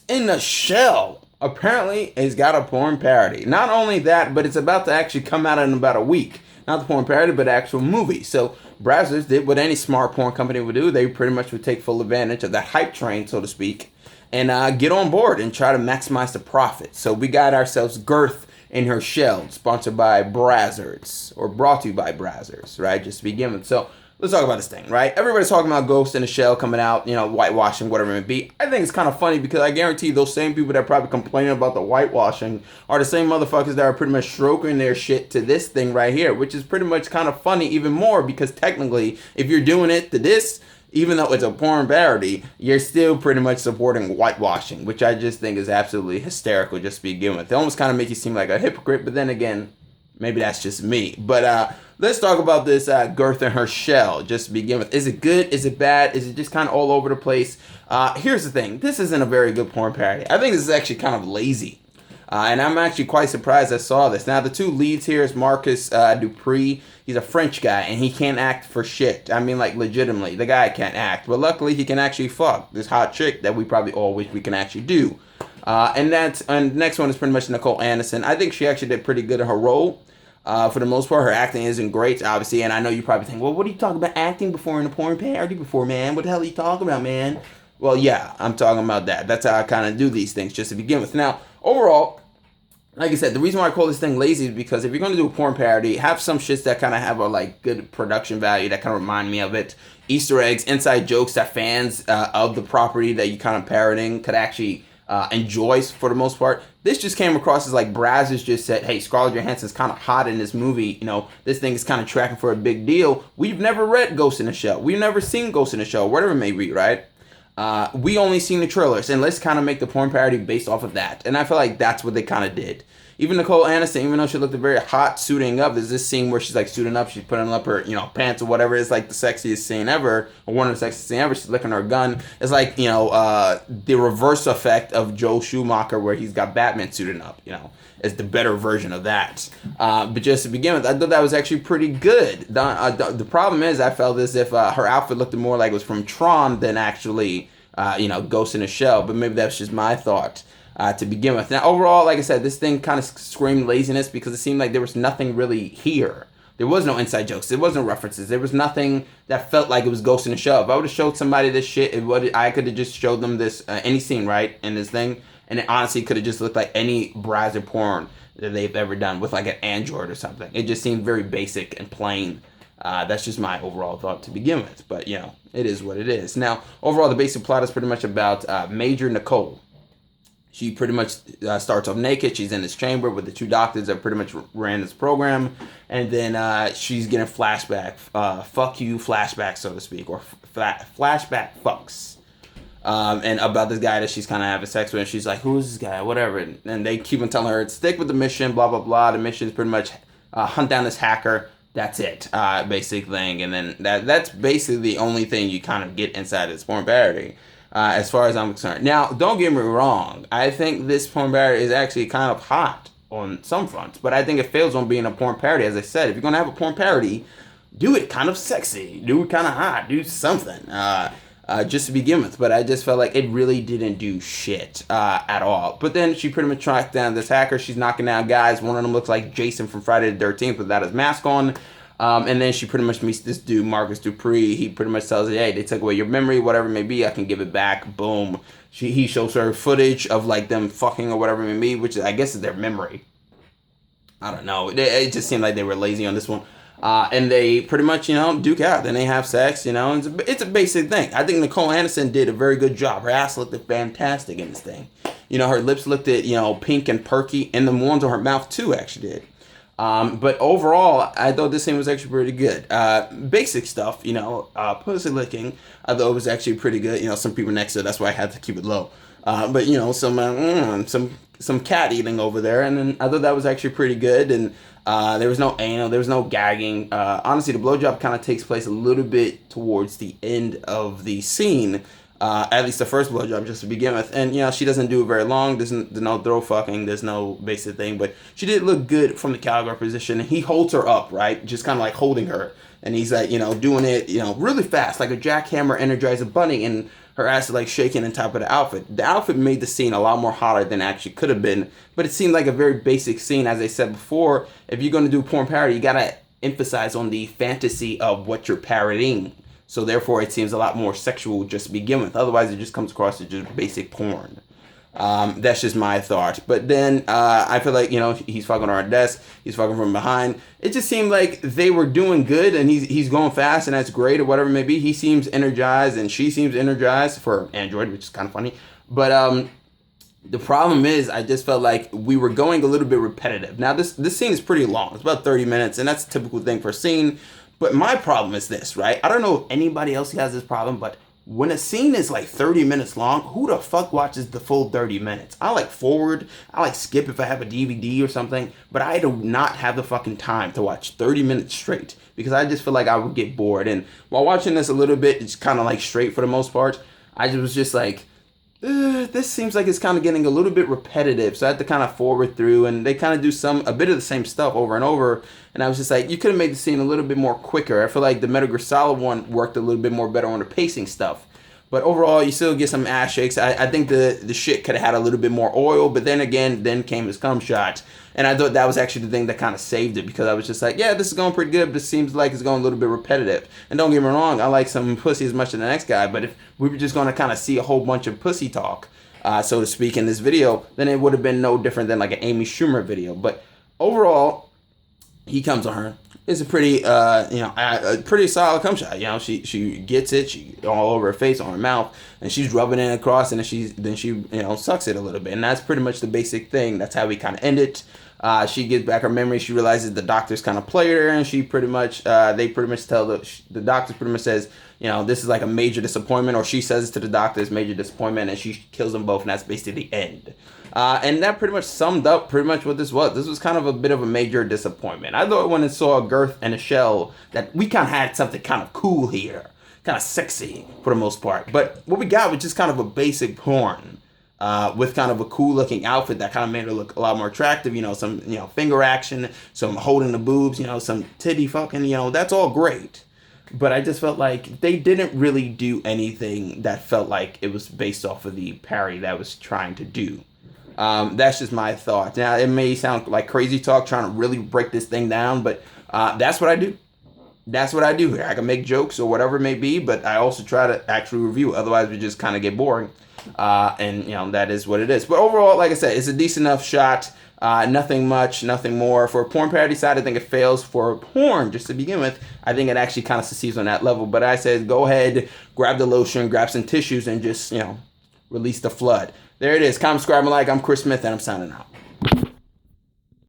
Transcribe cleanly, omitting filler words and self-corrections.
in the Shell apparently has got a porn parody. Not only that, but it's about to actually come out in about a week. Not the porn parody, but the actual movie. So Brazzers did what any smart porn company would do. They pretty much would take full advantage of that hype train, so to speak, and get on board and try to maximize the profit. So we got ourselves Girth in Her Shell, sponsored by Brazzers, or brought to you by Brazzers, right? Just to begin with. So let's talk about this thing, right? Everybody's talking about Ghost in the Shell coming out, whitewashing, whatever it may be. I think it's kind of funny because I guarantee those same people that are probably complaining about the whitewashing are the same motherfuckers that are pretty much stroking their shit to this thing right here, which is pretty much kind of funny even more because technically, if you're doing it to this, even though it's a porn parody, you're still pretty much supporting whitewashing, which I just think is absolutely hysterical just to begin with. They almost kind of make you seem like a hypocrite, but then again, maybe that's just me. But let's talk about this Girth in Her Shell just to begin with. Is it good? Is it bad? Is it just kind of all over the place? Here's the thing. This isn't a very good porn parody. I think this is actually kind of lazy. And I'm actually quite surprised I saw this. Now, the two leads here is Marcus Dupree. He's a French guy, and he can't act for shit. I mean, like, legitimately. The guy can't act. But luckily, he can actually fuck this hot chick that we probably all wish we can actually do. And the next one is pretty much Nicole Anderson. I think she actually did pretty good in her role. For the most part, her acting isn't great, obviously. And I know you probably think, well, what are you talking about acting before in a porn parody before, man? What the hell are you talking about, man? Well, yeah, I'm talking about that. That's how I kind of do these things, just to begin with. Now, overall, like I said, the reason why I call this thing lazy is because if you're going to do a porn parody, have some shits that kind of have a like good production value that kind of remind me of it. Easter eggs, inside jokes that fans of the property that you kind of parodying could actually enjoy for the most part. This just came across as like Brazzers just said, hey, Scarlett Johansson's kind of hot in this movie. This thing is kind of tracking for a big deal. We've never read Ghost in the Shell. We've never seen Ghost in the Shell, whatever it may be, right? We only seen the trailers, and let's kind of make the porn parody based off of that. And I feel like that's what they kind of did. Even Nicole Anderson, even though she looked very hot suiting up, there's this scene where she's like suiting up, she's putting up her, pants or whatever. It's like the sexiest scene ever, or one of the sexiest scenes ever. She's licking her gun. It's like, the reverse effect of Joel Schumacher where he's got Batman suiting up, It's the better version of that. But just to begin with, I thought that was actually pretty good. The problem is I felt as if her outfit looked more like it was from Tron than actually, Ghost in a Shell. But maybe that's just my thought. To begin with. Now, overall, like I said, this thing kind of screamed laziness because it seemed like there was nothing really here. There was no inside jokes. There was no references. There was nothing that felt like it was Ghost in the Shell. If I would have showed somebody this shit, I could have just showed them this, any scene, right, in this thing, and it honestly could have just looked like any Brazzer porn that they've ever done with like an Android or something. It just seemed very basic and plain. That's just my overall thought to begin with. But, it is what it is. Now, overall, the basic plot is pretty much about Major Nicole. She pretty much starts off naked. She's in this chamber with the two doctors that pretty much ran this program. And then she's getting fuck you flashbacks, so to speak, or flashback fucks. And about this guy that she's kind of having sex with. And she's like, who is this guy? Whatever. And they keep on telling her, stick with the mission, blah, blah, blah. The mission is pretty much hunt down this hacker. That's it, basic thing. And then that's basically the only thing you kind of get inside this porn parody. As far as I'm concerned. Now, don't get me wrong. I think this porn parody is actually kind of hot on some fronts. But I think it fails on being a porn parody. As I said, if you're going to have a porn parody, do it kind of sexy. Do it kind of hot. Do something. Just to begin with. But I just felt like it really didn't do shit at all. But then she pretty much tracked down this hacker. She's knocking down guys. One of them looks like Jason from Friday the 13th without his mask on. And then she pretty much meets this dude, Marcus Dupree. He pretty much tells her, hey, they took away your memory, whatever it may be, I can give it back. Boom. He shows her footage of like them fucking or whatever it may be, which I guess is their memory. I don't know. It just seemed like they were lazy on this one. And they pretty much, duke out. Then they have sex, It's a basic thing. I think Nicole Anderson did a very good job. Her ass looked fantastic in this thing. Her lips looked at, pink and perky. And the ones on her mouth, too, actually did. But overall, I thought this thing was actually pretty good. Basic stuff, pussy licking, I thought it was actually pretty good. Some people next to it, that's why I had to keep it low. But some cat eating over there, and then I thought that was actually pretty good. And there was no anal, there was no gagging. Honestly, the blowjob kind of takes place a little bit towards the end of the scene. At least the first blowjob, just to begin with. And, she doesn't do it very long. There's no throw fucking. There's no basic thing. But she did look good from the cowgirl position. And he holds her up, right? Just kind of like holding her. And he's like, doing it, really fast. Like a jackhammer Energizer Bunny. And her ass is like shaking on top of the outfit. The outfit made the scene a lot more hotter than it actually could have been, but it seemed like a very basic scene. As I said before, if you're going to do porn parody, you gotta emphasize on the fantasy of what you're parodying. So therefore, it seems a lot more sexual just to begin with. Otherwise, it just comes across as just basic porn. That's just my thought. But then I feel like, he's fucking on her desk. He's fucking from behind. It just seemed like they were doing good, and he's going fast, and that's great, or whatever it may be. He seems energized, and she seems energized for Android, which is kind of funny. But the problem is, I just felt like we were going a little bit repetitive. Now, this scene is pretty long. It's about 30 minutes, and that's a typical thing for a scene. But my problem is this, right? I don't know if anybody else has this problem, but when a scene is like 30 minutes long, who the fuck watches the full 30 minutes? I like forward, I like skip if I have a DVD or something, but I do not have the fucking time to watch 30 minutes straight because I just feel like I would get bored. And while watching this a little bit, it's kind of like straight for the most part, I was just like, this seems like it's kind of getting a little bit repetitive. So I had to kind of forward through, and they kind of do a bit of the same stuff over and over. And I was just like, you could have made the scene a little bit more quicker. I feel like the Metal Gear Solid one worked a little bit more better on the pacing stuff. But overall, you still get some ass shakes. I think the shit could have had a little bit more oil. But then again, then came his cum shot. And I thought that was actually the thing that kind of saved it, because I was just like, yeah, this is going pretty good, but it seems like it's going a little bit repetitive. And don't get me wrong, I like some pussy as much as the next guy, but if we were just going to kind of see a whole bunch of pussy talk, so to speak, in this video, then it would have been no different than like an Amy Schumer video. But overall, he comes on her. It's a pretty, a pretty solid cum shot. She gets it, she all over her face, on her mouth, and she's rubbing it across, and then she sucks it a little bit, and that's pretty much the basic thing. That's how we kind of end it. She gets back her memory. She realizes the doctors kind of played her, and she pretty much, they pretty much tell the doctor pretty much says, this is like a major disappointment, or she says to the doctors, major disappointment, and she kills them both, and that's basically the end. And that pretty much summed up pretty much what this was. This was kind of a bit of a major disappointment. I thought when I saw a girth and a shell that we kind of had something kind of cool here, kind of sexy for the most part. But what we got was just kind of a basic porn. With kind of a cool looking outfit that kind of made her look a lot more attractive, some, finger action, some holding the boobs, some titty fucking, that's all great. But I just felt like they didn't really do anything that felt like it was based off of the parody that I was trying to do. That's just my thought. Now, it may sound like crazy talk trying to really break this thing down, but that's what I do. That's what I do here. I can make jokes or whatever it may be, but I also try to actually review. Otherwise, we just kind of get boring. And that is what it is. But overall, like I said, it's a decent enough shot. Nothing much, nothing more. For a porn parody side, I think it fails. For porn, just to begin with, I think it actually kind of succeeds on that level. But I said, go ahead, grab the lotion, grab some tissues, and just, release the flood. There it is. Comment, subscribe, and like. I'm Chris Smith, and I'm signing out.